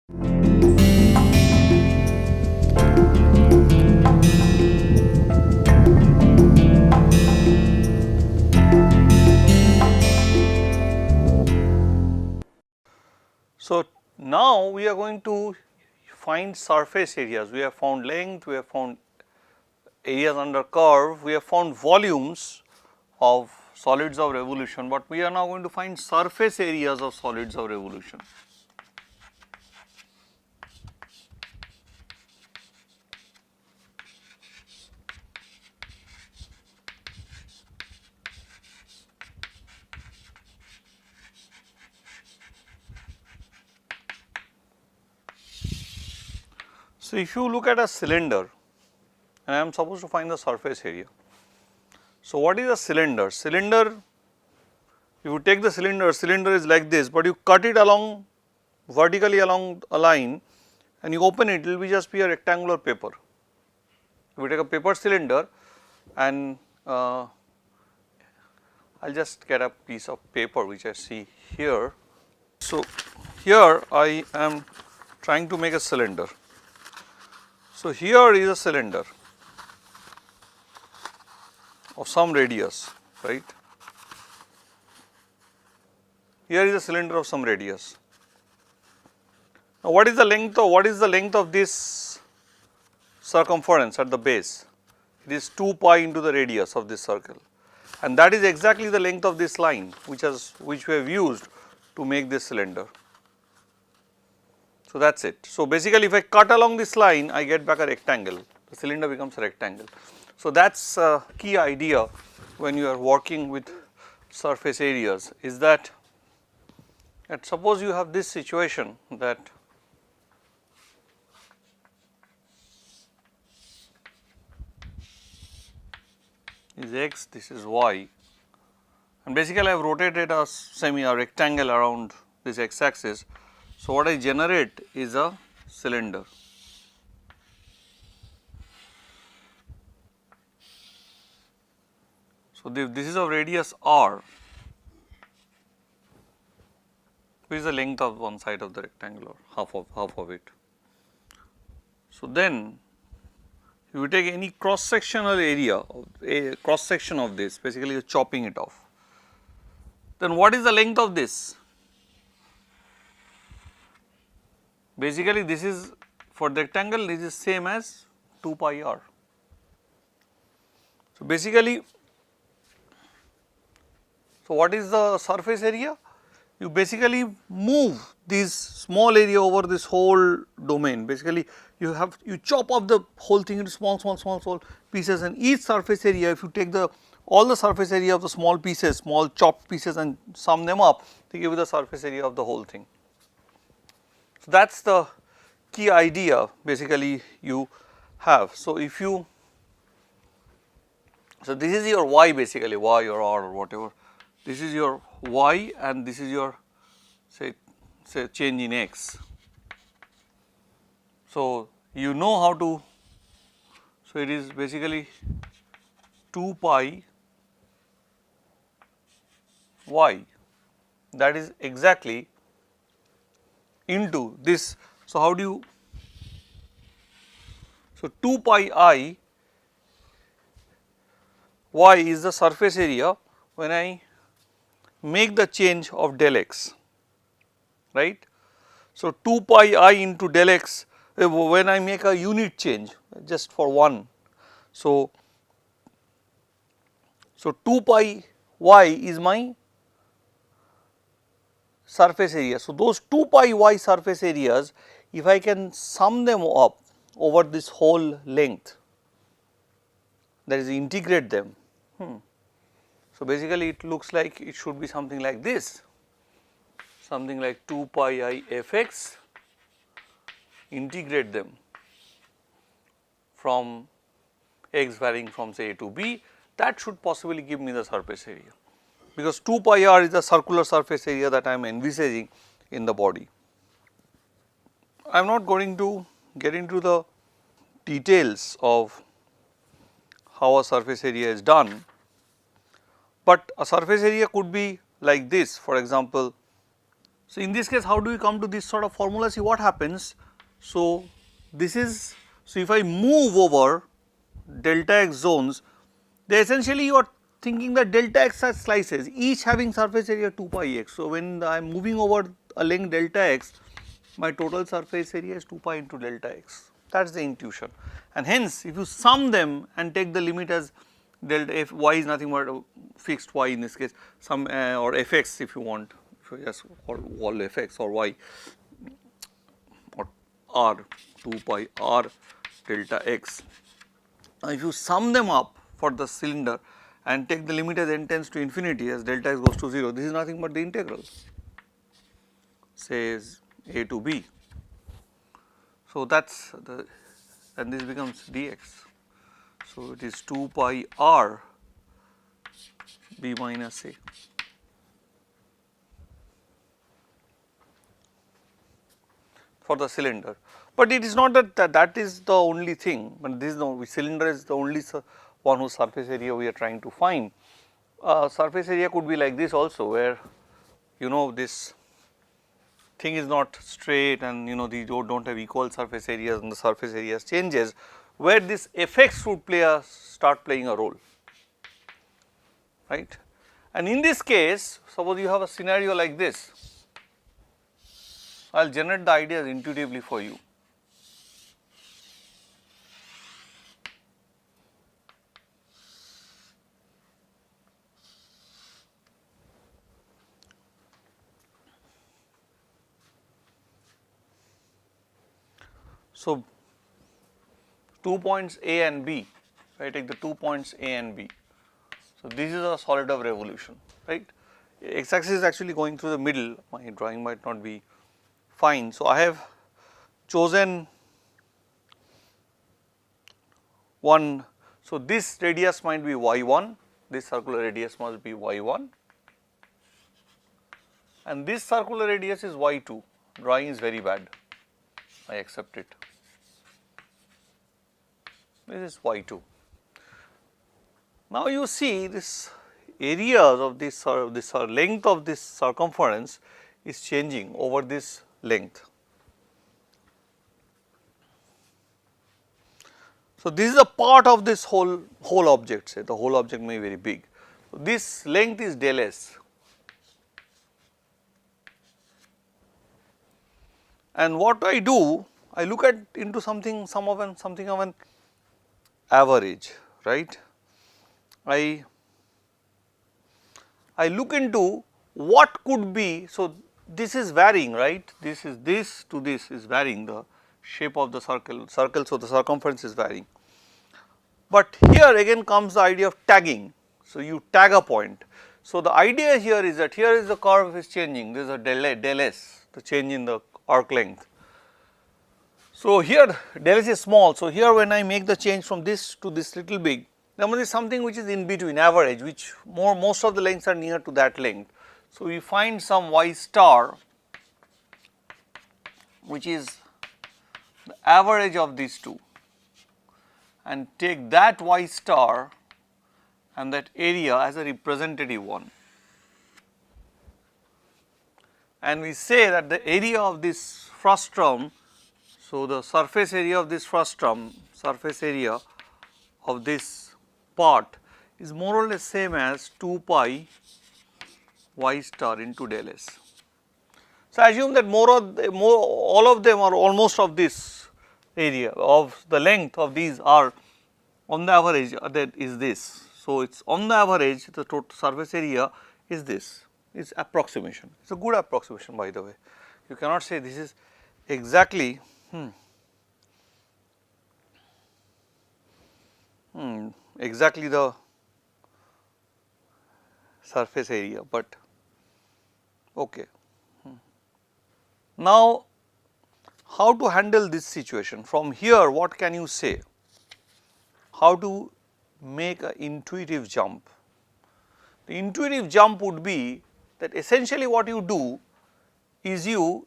So, now we are going to find surface areas. We have found length, we have found areas under curve, we have found volumes of solids of revolution, but we are now going to find surface areas of solids of revolution. So, if you look at a cylinder and I am supposed to find the surface area. So, what is a cylinder? Cylinder, if you take the cylinder, cylinder is like this, but you cut it along vertically along a line and you open it, it will be just be a rectangular paper. If you take a paper cylinder and I will just get a piece of paper which I see here. So, here I am trying to make a cylinder. So, here is a cylinder of some radius, right. Here is a cylinder of some radius. Now, what is the length of this circumference at the base? It is 2 pi into the radius of this circle, and that is exactly the length of this line which we have used to make this cylinder. So, that is it. So, basically if I cut along this line, I get back a rectangle, the cylinder becomes a rectangle. So, that is a key idea when you are working with surface areas, is that suppose you have this situation that is x, this is y, and basically I have rotated a rectangle around this x axis. So, what I generate is a cylinder. So, this is of radius r, which is the length of one side of the rectangle or half of it. So, then if you take any cross sectional area of a cross section of this, basically you are chopping it off, then what is the length of this? Basically this is for the rectangle, this is same as 2 pi r. So, basically, so what is the surface area? You basically move this small area over this whole domain. Basically you chop up the whole thing into small pieces, and each surface area, if you take all the surface area of the small pieces, small chopped pieces, and sum them up, they give you the surface area of the whole thing. So, that is the key idea basically you have. So, if you, so this is your y basically, y or r or whatever, this is your y and this is your say change in x. So, you know how to, so it is basically 2 pi y, that is exactly into this. So, how do you, so 2 pi I y is the surface area when I make the change of del x, right. So, 2 pi I into del x when I make a unit change just for 1. So, 2 pi y is my surface area. So, those 2 pi y surface areas, if I can sum them up over this whole length, that is integrate them. So, basically it looks like it should be something like this, something like 2 pi I f x, integrate them from x varying from say a to b, that should possibly give me the surface area, because 2 pi r is the circular surface area that I am envisaging in the body. I am not going to get into the details of how a surface area is done, but a surface area could be like this. For example, So, in this case how do we come to this sort of formula? See what happens. So, this is, so if I move over delta x zones, they essentially you are thinking that delta x are slices each having surface area 2 pi x. So, when I am moving over a length delta x, my total surface area is 2 pi into delta x, that is the intuition. And hence if you sum them and take the limit as delta f, y is nothing but a fixed y in this case, some or fx if you want, if you just call fx or y or r 2 pi r delta x. Now, if you sum them up for the cylinder and take the limit as n tends to infinity as delta x goes to 0, this is nothing but the integral, says a to b. So, that is the, and this becomes dx. So, it is 2 pi r b minus a. For the cylinder, but it is not that that is the only thing, but this is the cylinder is the only one whose surface area we are trying to find. Surface area could be like this also, where you know this thing is not straight and you know these do not have equal surface areas and the surface areas changes, where this fx would start playing a role, right. And in this case, suppose you have a scenario like this, I will generate the ideas intuitively for you. So, 2 points A and B, I take the 2 points A and B. So, this is a solid of revolution, right. X axis is actually going through the middle, my drawing might not be fine. So, I have chosen one, so this radius might be y1, this circular radius must be y1 and this circular radius is y2, drawing is very bad, I accept it, this is y2. Now, you see this areas of this length of this circumference is changing over this length. So, this is a part of this whole object, say the whole object may be very big. So, this length is del s and what I do, I look at into something of an average, right. I look into what could be, so this is varying, right, this to this is varying, the shape of the circle, so the circumference is varying. But here again comes the idea of tagging, so you tag a point. So, the idea here is that here is the curve is changing, there is a del s, the change in the arc length. So, here del s is small, so here when I make the change from this to this little big, there must be something which is in between, average, which most of the lengths are near to that length. So, we find some y star which is the average of these two and take that y star and that area as a representative one. And we say that the area of this frustum, so the surface area of this frustum, surface area of this part is more or less same as 2 pi y star into del s. So, I assume that all of them are almost of this area of the length of these are on the average that is this. So, it is on the average the total surface area is this, is approximation, it is a good approximation by the way. You cannot say this is exactly exactly the surface area, but okay. Now, how to handle this situation? From here what can you say? How to make an intuitive jump? The intuitive jump would be that essentially what you do is you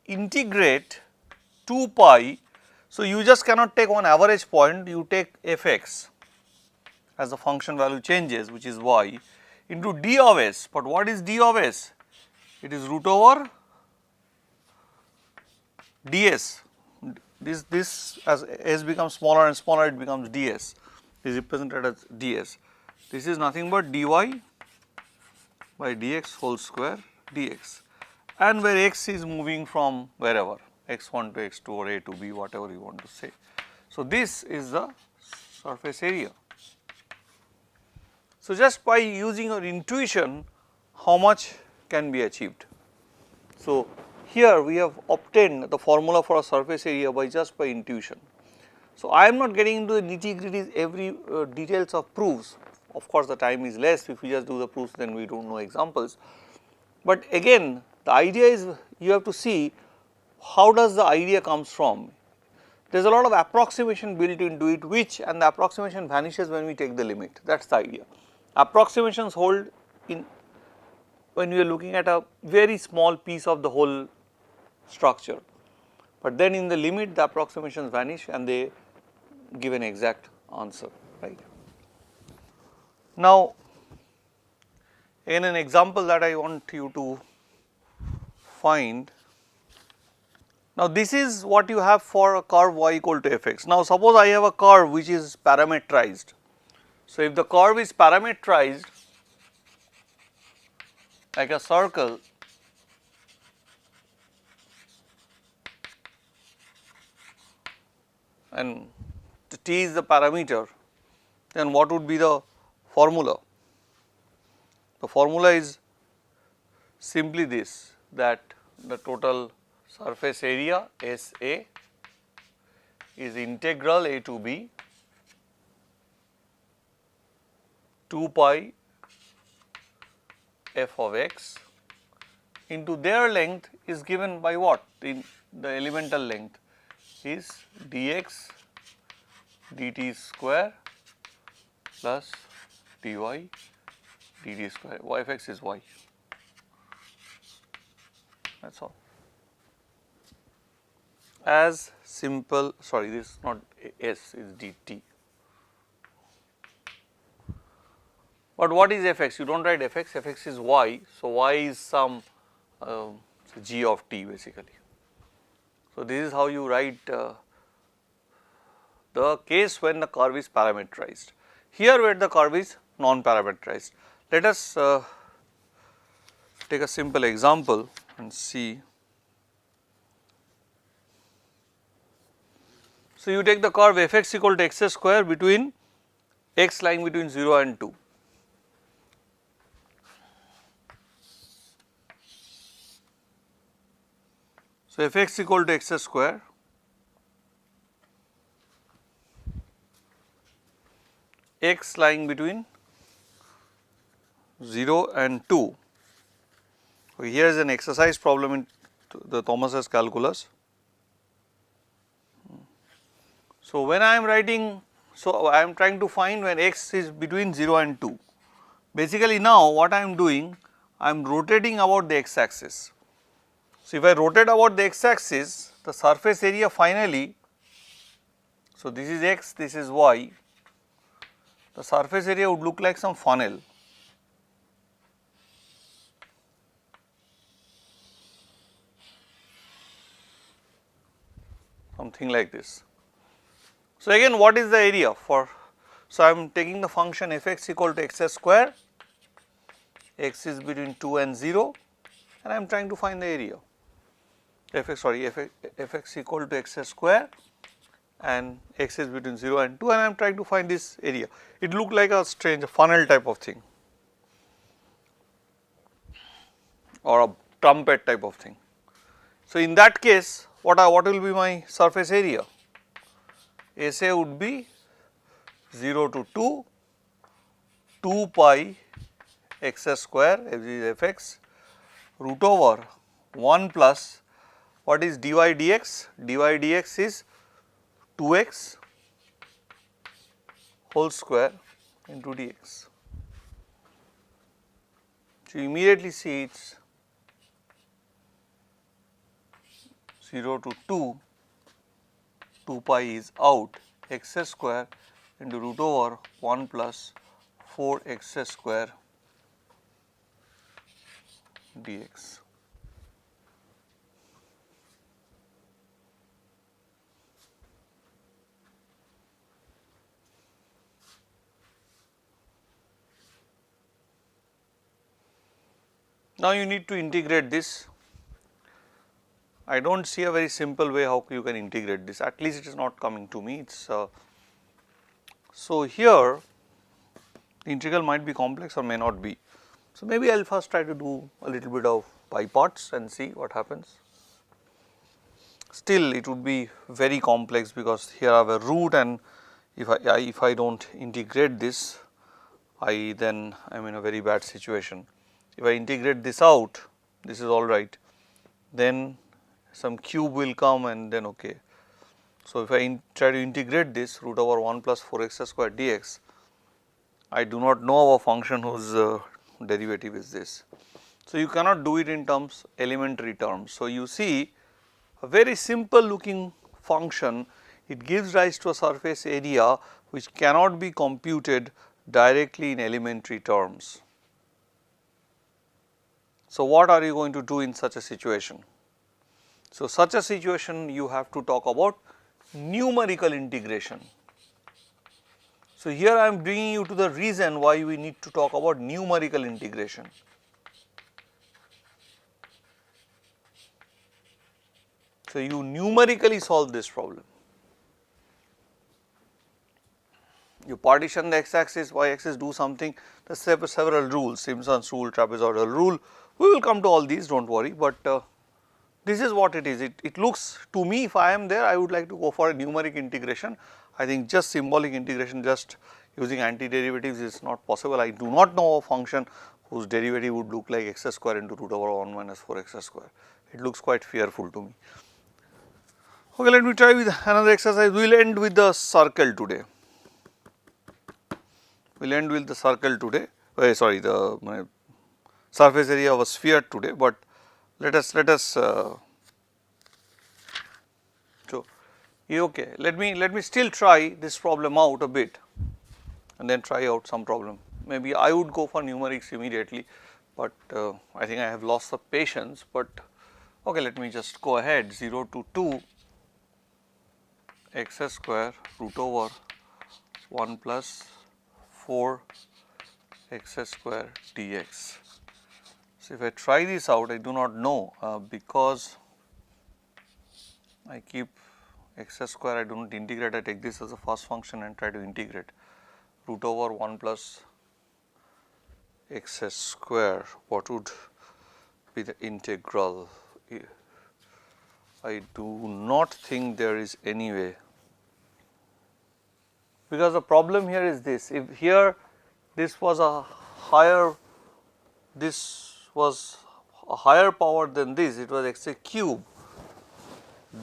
integrate 2 pi. So, you just cannot take one average point, you take fx as the function value changes, which is y, into d of s. But what is d of s? It is root over ds, this as s becomes smaller and smaller, it becomes ds, is represented as ds. This is nothing but dy by dx whole square dx, and where x is moving from wherever x1 to x2 or a to b, whatever you want to say. So, this is the surface area. So, just by using your intuition, how much can be achieved. So, here we have obtained the formula for a surface area by just by intuition. So, I am not getting into the nitty gritties every details of proofs. Of course, the time is less. If we just do the proofs, then we do not know examples. But again, the idea is you have to see how does the idea comes from. There is a lot of approximation built into it, which and the approximation vanishes when we take the limit. That is the idea. Approximations hold in when we are looking at a very small piece of the whole structure, but then in the limit the approximations vanish and they give an exact answer, right. Now, in an example that I want you to find. Now, this is what you have for a curve y equal to fx. Now, suppose I have a curve which is parametrized. So, if the curve is parametrized like a circle, and the t is the parameter, then what would be the formula? The formula is simply this, that the total surface area S A is integral a to b 2 pi f of x into their length is given by what? In the elemental length is dx dt square plus dy dt square, y f x is y, that is all. As simple, sorry, this is not s, is dt. But what is fx? You do not write fx, fx is y. So, y is some g of t basically. So, this is how you write the case when the curve is parametrized. Here where the curve is non-parametrized. Let us take a simple example and see. So, you take the curve fx equal to x square between x lying between 0 and 2. So, fx equal to x square x lying between 0 and 2. So, here is an exercise problem in the Thomas's calculus. So, when I am writing, so I am trying to find when x is between 0 and 2. Basically now what I am doing, I am rotating about the x axis. So, if I rotate about the x axis, the surface area finally, so this is x, this is y, the surface area would look like some funnel. Something like this. So, again what is the area for? So, I am taking the function fx equal to x square, x is between 2 and 0 and I am trying to find the area. Fx equal to x square and x is between 0 and 2 and I am trying to find this area. It looked like a strange funnel type of thing or a trumpet type of thing. So, in that case what will be my surface area? SA would be 0 to 2, 2 pi x square, which is fx, root over 1 plus what is dy dx? Dy dx is 2x whole square into dx. So, you immediately see it is 0 to 2, 2 pi is out, x square into root over 1 plus 4 x square dx. Now you need to integrate this. I do not see a very simple way how you can integrate this, at least it is not coming to me. It's so here the integral might be complex or may not be. So maybe I will first try to do a little bit of by parts and see what happens. Still it would be very complex because here I have a root, and if I do not integrate this, then I am in a very bad situation. If I integrate this out, this is all right, then some cube will come and then okay. So if I try to integrate this root over 1 plus 4x square dx, I do not know a function whose derivative is this. So you cannot do it in terms elementary terms. So you see a very simple looking function, it gives rise to a surface area which cannot be computed directly in elementary terms. So what are you going to do in such a situation? So such a situation you have to talk about numerical integration. So here I am bringing you to the reason why we need to talk about numerical integration. So you numerically solve this problem. You partition the x axis, y axis, do something, there are several rules, Simpson's rule, trapezoidal rule, we will come to all these, do not worry, but this is what it is. It looks to me, if I am there, I would like to go for a numeric integration. I think just symbolic integration, just using antiderivatives is not possible. I do not know a function whose derivative would look like x square into root over 1 minus 4x square. It looks quite fearful to me. Okay, let me try with another exercise. We will end with the circle today. We will end with the circle today. Sorry, the surface area of a sphere today, but let us so okay, let me still try this problem out a bit and then try out some problem. Maybe I would go for numerics immediately, but I think I have lost the patience, but okay, let me just go ahead. 0 to 2 x square root over 1 plus 4 x square dx. So if I try this out, I do not know because I keep x square, I do not integrate, I take this as a first function and try to integrate root over 1 plus x square. What would be the integral? I do not think there is any way, because the problem here is this: if here this was a higher, this was a higher power than this, it was x cube,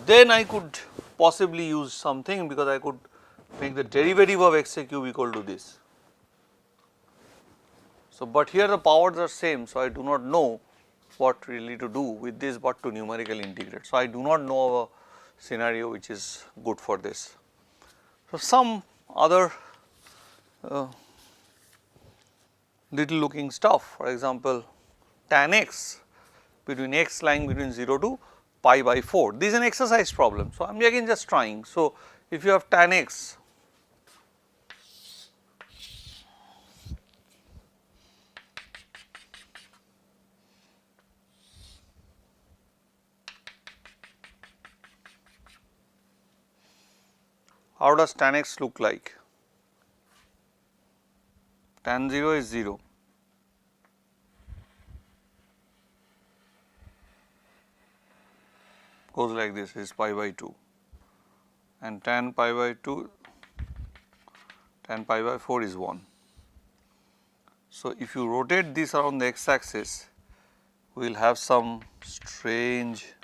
then I could possibly use something, because I could make the derivative of x cube equal to this. So, but here the powers are same, so I do not know what really to do with this but to numerically integrate. So, I do not know a scenario which is good for this. So, some other little looking stuff, for example, tan x between x lying between 0 to pi by 4. This is an exercise problem. So, I am again just trying. So, if you have tan x how does tan x look like? Tan 0 is 0. Goes like this, is pi by 2, and tan pi by 2, tan pi by 4 is 1. So, if you rotate this around the x axis, we will have some strange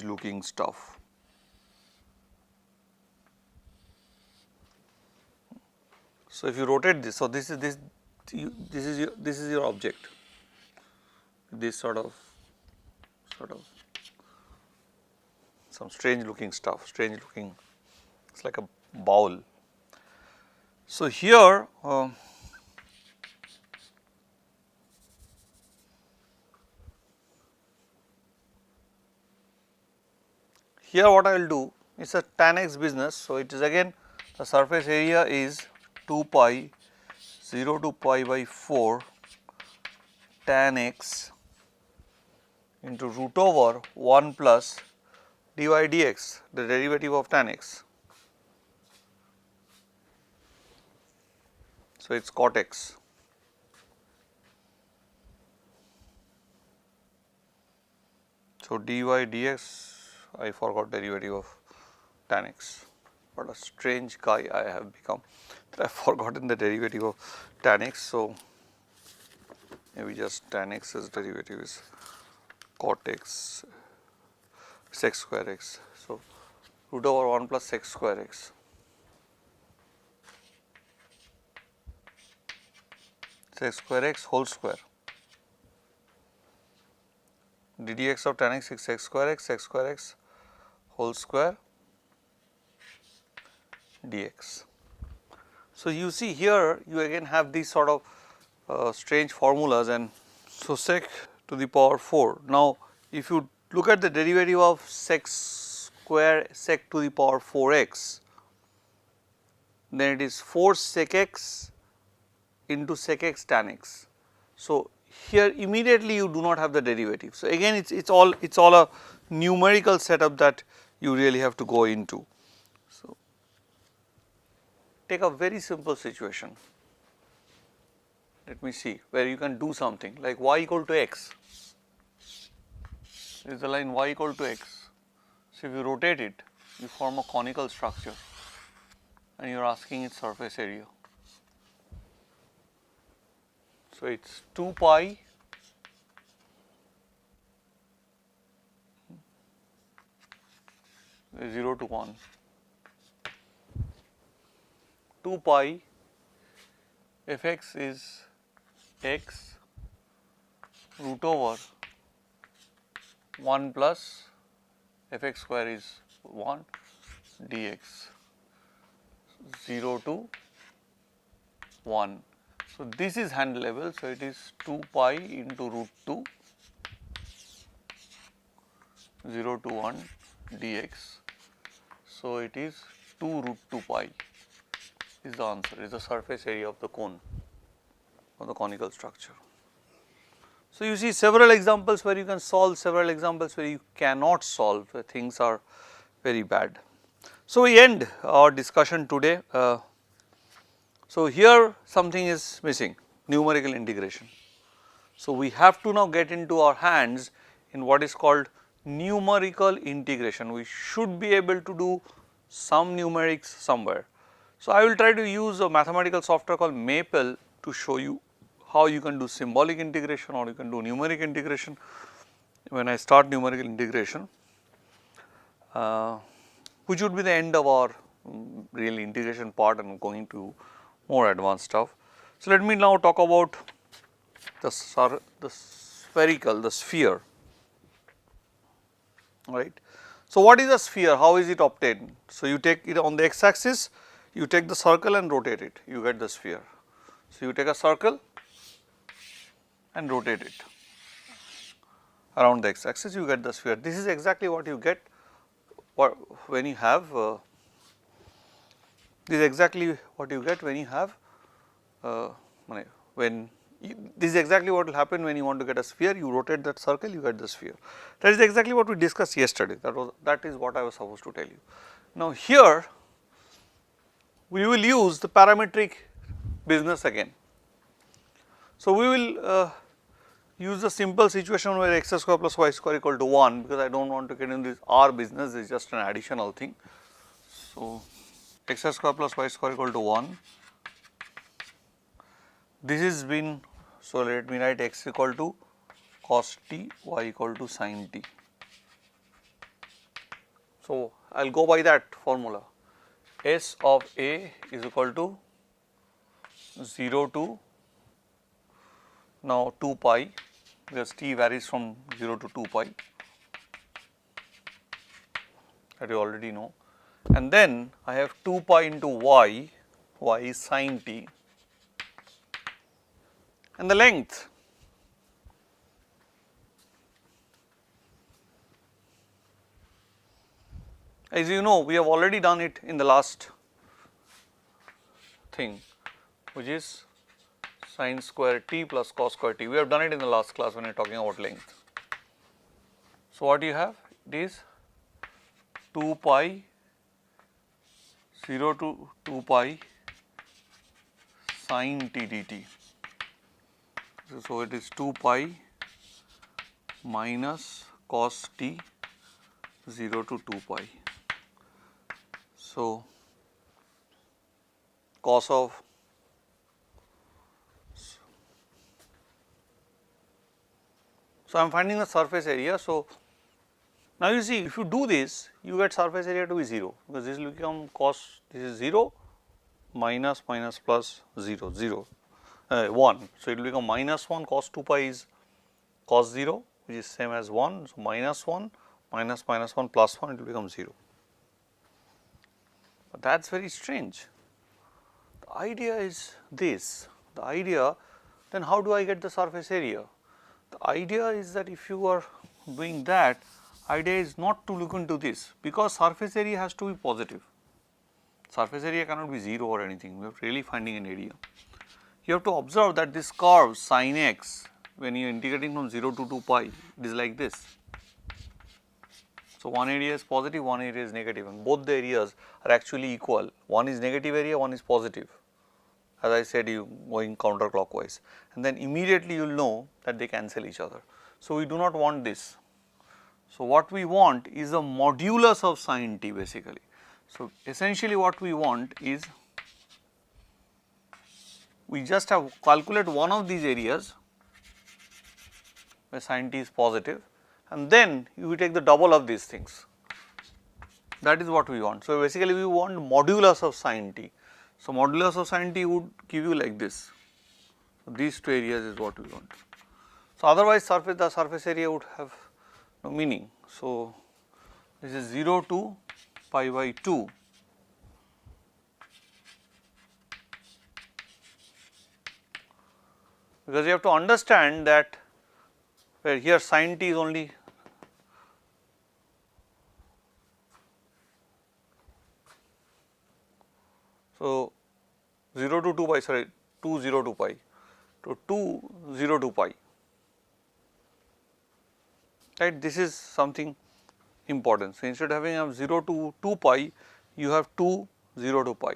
looking stuff. So, if you rotate this, so this is your object, this sort of some strange looking stuff, strange looking, it's like a bowl. So, here what I will do is a tan x business. So, it is again the surface area is 2 pi 0 to pi by 4 tan x into root over 1 plus dy dx, the derivative of tan x. So, it is cot x. So, dy dx, I forgot derivative of tan x. What a strange guy I have become that I have forgotten the derivative of tan x. So, maybe just tan x's derivative is cot x, sec square x. So, root over 1 plus sec square x. Sec square x whole square. ddx of tan x is sec square x whole square dx. So, you see here you again have these sort of strange formulas, and so sec to the power 4. Now, if you look at the derivative of sec square sec to the power 4x, then it is 4 sec x into sec x tan x. So, here immediately you do not have the derivative. So, again it's all a numerical setup that you really have to go into. So, take a very simple situation. Let me see where you can do something like y equal to x. This is the line y equal to x. So, if you rotate it, you form a conical structure and you are asking its surface area. So, it is 2 pi is 0 to 1, 2 pi f x is x root over 1 plus f x square is 1 dx 0 to 1. So, this is hand level. So, it is 2 pi into root 2 0 to 1 dx. So, it is 2 root 2 pi is the answer, is the surface area of the cone of the conical structure. So, you see several examples where you can solve, several examples where you cannot solve, where things are very bad. So, we end our discussion today. So, here something is missing, numerical integration. So, we have to now get into our hands in what is called numerical integration. We should be able to do some numerics somewhere. So, I will try to use a mathematical software called Maple to show you how you can do symbolic integration or you can do numeric integration. When I start numerical integration, which would be the end of our real integration part, and going to more advanced stuff. So, let me now talk about the spherical, the sphere, right. So, what is a sphere? How is it obtained? So, you take it on the x axis, you take the circle and rotate it, you get the sphere. So, you take a circle and rotate it around the x axis, you get the sphere. This is exactly what you get when you have this is exactly what you get when you have this is exactly what will happen when you want to get a sphere. You rotate that circle, you get the sphere. That is exactly what we discussed yesterday. That is what I was supposed to tell you. Now, here we will use the parametric business again. So, we will use the simple situation where x square plus y square equal to 1, because I do not want to get into this R business, this is just an additional thing. So, x square plus y square equal to 1, this is been, so let me write x equal to cos t, y equal to sin t. So, I will go by that formula, S of A is equal to 0 to now 2 pi, because t varies from 0 to 2 pi, that you already know, and then I have 2 pi into y, y is sin t, and the length as you know, we have already done it in the last thing, which is sine square t plus cos square t. We have done it in the last class when we are talking about length. So, what you have? It is 2 pi 0 to 2 pi sine t dt. So, it is 2 pi minus cos t 0 to 2 pi. So, cos of I am finding the surface area. So, now you see if you do this you get surface area to be 0 because this will become cos, this is 0 minus minus plus 0 0 1. So, it will become minus 1 cos 2 pi is cos 0 which is same as 1. So, minus 1 minus minus 1 plus 1 it will become 0. But that is very strange. The idea is this, the idea, then how do I get the surface area? The idea is that if you are doing that, idea is not to look into this because surface area has to be positive. Surface area cannot be 0 or anything, we are really finding an area. You have to observe that this curve sin x, when you are integrating from 0 to 2 pi, it is like this. So, one area is positive, one area is negative, and both the areas are actually equal. One is negative area, one is positive. As I said, you going counterclockwise, and then immediately you will know that they cancel each other. So, we do not want this. So, what we want is a modulus of sin t basically. So, essentially what we want is we just have calculate one of these areas where sin t is positive, and then you will take the double of these things. That is what we want. So, basically we want modulus of sin t. So, modulus of sin t would give you like this. So, these two areas is what we want. So, otherwise the surface area would have no meaning. So, this is 0 to pi by 2 because you have to understand that where here sin t is only so 0 to 2 pi, sorry 2 0 to pi, to 2 0 to pi, right. This is something important. So, instead of having 0 to 2 pi, you have 2 0 to pi.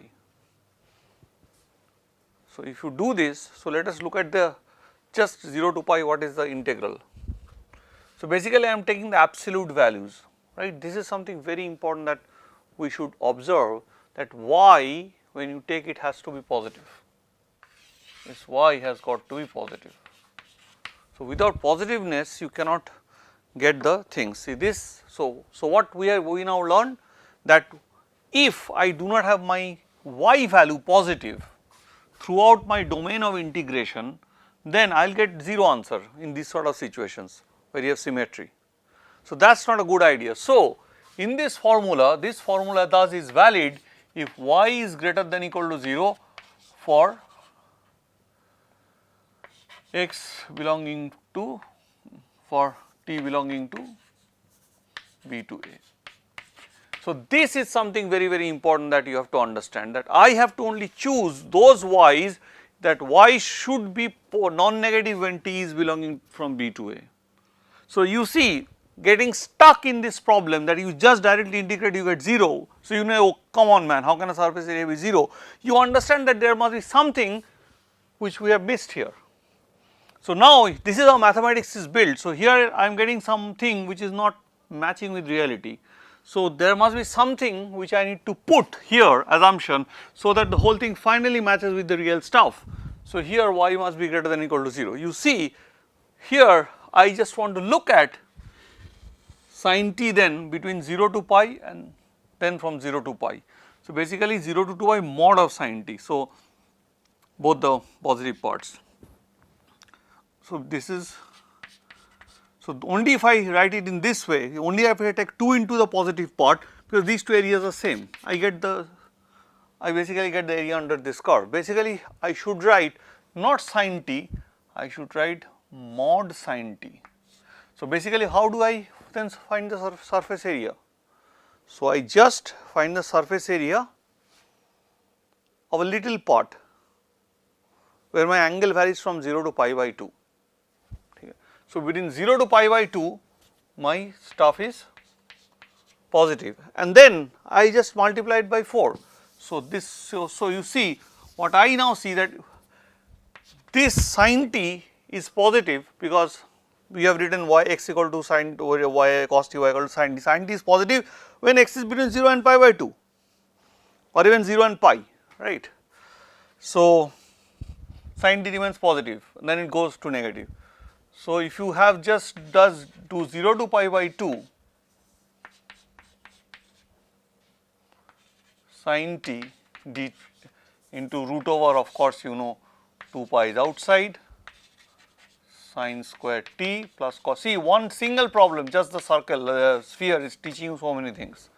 So, if you do this, so let us look at the just 0 to pi, what is the integral. So, basically I am taking the absolute values, right. This is something very important that we should observe, that y when you take it has to be positive, this y has got to be positive. So, without positiveness you cannot get the things. See this, so what we now learned that if I do not have my y value positive throughout my domain of integration, then I will get 0 answer in these sort of situations where you have symmetry. So, that is not a good idea. So, in this formula thus is valid if y is greater than equal to 0 for x belonging to, for t belonging to b to a. So, this is something very very important that you have to understand, that I have to only choose those y's, that y should be non-negative when t is belonging from b to a. So, you see getting stuck in this problem that you just directly integrate you get 0. So, you know, oh come on man, how can a surface area be 0? You understand that there must be something which we have missed here. So, now this is how mathematics is built. So, here I am getting something which is not matching with reality. So, there must be something which I need to put here assumption, so that the whole thing finally matches with the real stuff. So, here y must be greater than equal to 0. You see here I just want to look at sin t then between 0 to pi and then from 0 to pi. So, basically 0 to 2 pi mod of sin t. So, both the positive parts. So, this is, so only if I write it in this way, only if I take 2 into the positive part, because these two areas are same, I basically get the area under this curve. Basically I should write not sin t, I should write mod sin t. So, basically how do I then find the surface area? So, I just find the surface area of a little part where my angle varies from 0 to pi by 2. So, between 0 to pi by 2 my stuff is positive, and then I just multiply it by 4. So, this so you see what I now see, that this sin t is positive because we have written y x equal to sin over y cos t y equal to sin t. Sin t is positive when x is between 0 and pi by 2 or even 0 and pi, right. So, sin t remains positive, then it goes to negative. So, if you have just do 0 to pi by 2 sin t d into root over, of course you know 2 pi is outside, sin square t plus cos. See, one single problem, just the circle, sphere is teaching you so many things.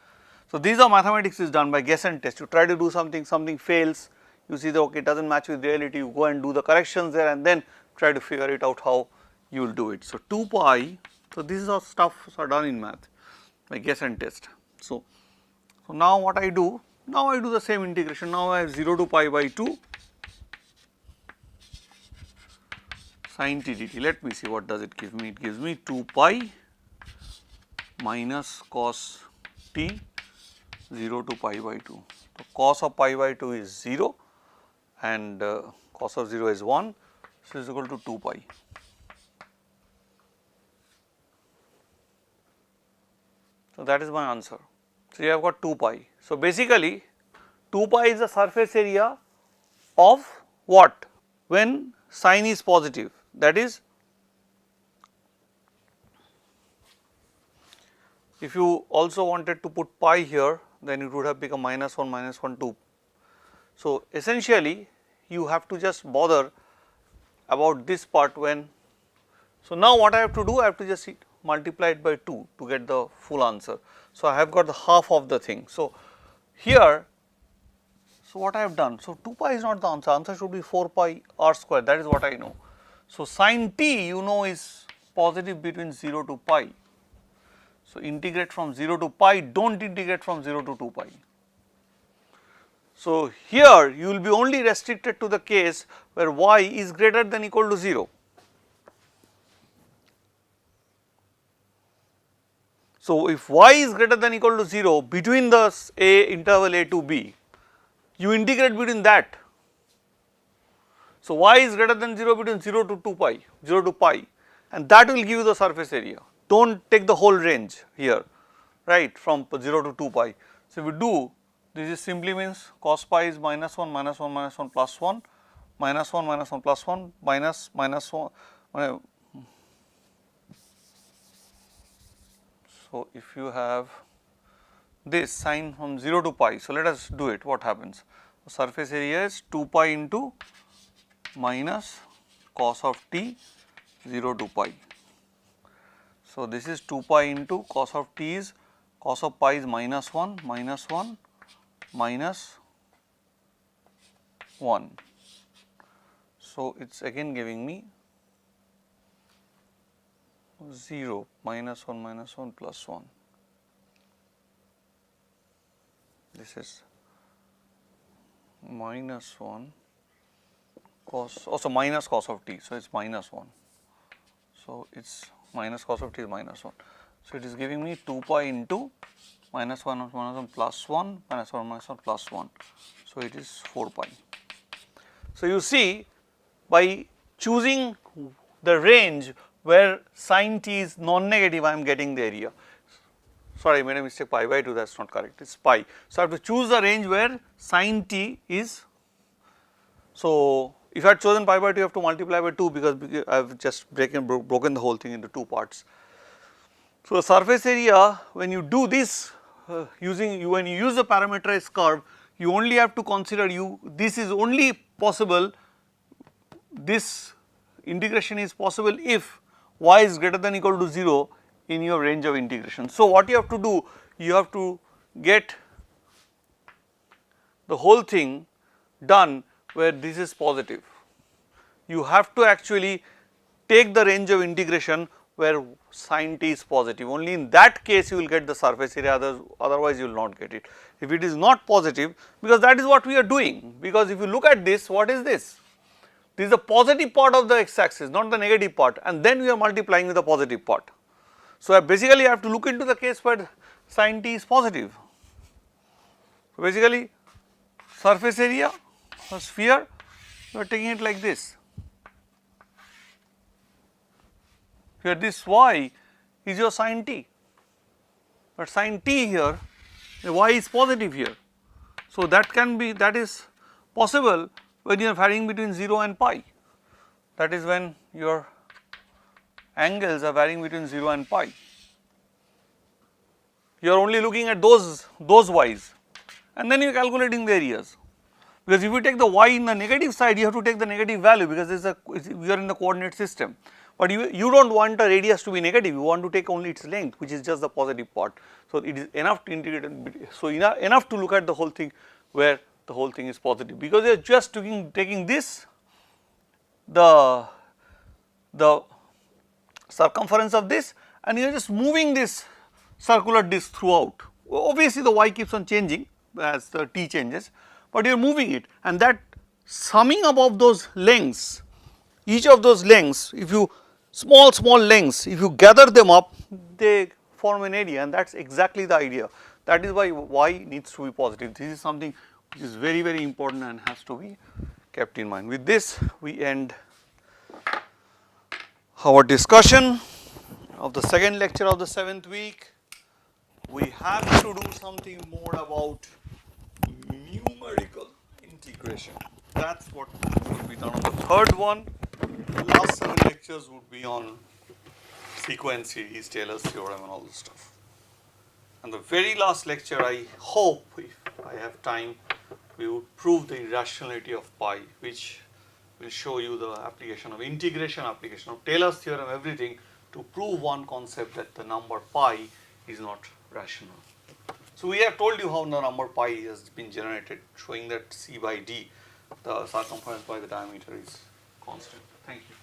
So, these are mathematics is done by guess and test. You try to do something, something fails, you see that okay, it does not match with reality, you go and do the corrections there and then try to figure it out how you will do it. So, 2 pi, so this is how stuff are done in math by guess and test. So now what I do? Now I do the same integration. Now I have 0 to pi by 2 sin t dt. Let me see what does it give me. It gives me 2 pi minus cos t 0 to pi by 2. So, cos of pi by 2 is 0 and cos of 0 is 1, so is equal to 2 pi. So, that is my answer. So, you have got 2 pi. So, basically 2 pi is the surface area of what? When sin is positive, that is, if you also wanted to put pi here, then it would have become minus 1, 2. So, essentially you have to just bother about this part when. So, now what I have to do? I have to just multiply it by 2 to get the full answer. So, I have got the half of the thing. So, here, so what I have done? So, 2 pi is not the answer, answer should be 4 pi r square, that is what I know. So, sin t you know is positive between 0 to pi. So, integrate from 0 to pi, do not integrate from 0 to 2 pi. So, here you will be only restricted to the case where y is greater than equal to 0. So, if y is greater than equal to 0 between the a interval a to b, you integrate between that. So, y is greater than 0 between 0 to 2 pi, 0 to pi, and that will give you the surface area. Do not take the whole range here, right, from 0 to 2 pi. So, if we do, this is simply means cos pi is minus 1, minus 1, minus 1, plus 1, minus 1, minus 1, plus 1, minus 1. So, if you have this sin from 0 to pi, so let us do it, what happens? The surface area is 2 pi into minus cos of t 0 to pi. So, this is 2 pi into cos of t is, cos of pi is minus 1, minus 1, minus 1. So, it is again giving me 0, minus 1, minus 1, plus 1. This is minus 1 cos, also minus cos of t, so it is minus 1. So, it is minus cos of t is minus 1. So, it is giving me 2 pi into minus 1, minus 1, plus 1, minus 1, minus 1, plus 1. So, it is 4 pi. So, you see, by choosing the range where sin t is non-negative, I am getting the area. Sorry, I made a mistake, pi by 2, that is not correct, it is pi. So, I have to choose the range where sin t is. So, if I had chosen pi by 2, you have to multiply by 2 because I have just broken the whole thing into 2 parts. So, the surface area, when you do this when you use the parameterized curve, you only have to consider this is only possible, this integration is possible if y is greater than equal to 0 in your range of integration. So, what you have to do, you have to get the whole thing done where this is positive. You have to actually take the range of integration where sin t is positive, only in that case you will get the surface area, otherwise you will not get it. If it is not positive, because that is what we are doing, because if you look at this, what is this? This is the positive part of the x axis, not the negative part, and then we are multiplying with the positive part. So, basically I have to look into the case where sin t is positive. So, basically surface area or sphere, we are taking it like this. Here this y is your sin t, but sin t here, the y is positive here. So, that is possible when you are varying between 0 and pi, that is when your angles are varying between 0 and pi. You are only looking at those y's, and then you are calculating the areas, because if you take the y in the negative side, you have to take the negative value, because we are in the coordinate system. But you do not want a radius to be negative, you want to take only its length, which is just the positive part. So, it is enough to integrate, so enough to look at the whole thing where the whole thing is positive, because you are just taking this, the circumference of this, and you are just moving this circular disc throughout. Obviously, the y keeps on changing as the t changes, but you are moving it, and that summing up of those lengths, each of those lengths, if you small lengths, if you gather them up, they form an area, and that is exactly the idea. That is why y needs to be positive. This is something which is very, very important and has to be kept in mind. With this, we end our discussion of the second lecture of the 7th week. We have to do something more about numerical integration. That is what will be done on the third one. The last 7 lectures would be on sequence series, Taylor's theorem, and all this stuff. And the very last lecture, I hope, if I have time, we would prove the irrationality of pi, which will show you the application of integration, application of Taylor's theorem, everything, to prove one concept, that the number pi is not rational. So, we have told you how the number pi has been generated, showing that c by d, the circumference by the diameter, is constant. Thank you.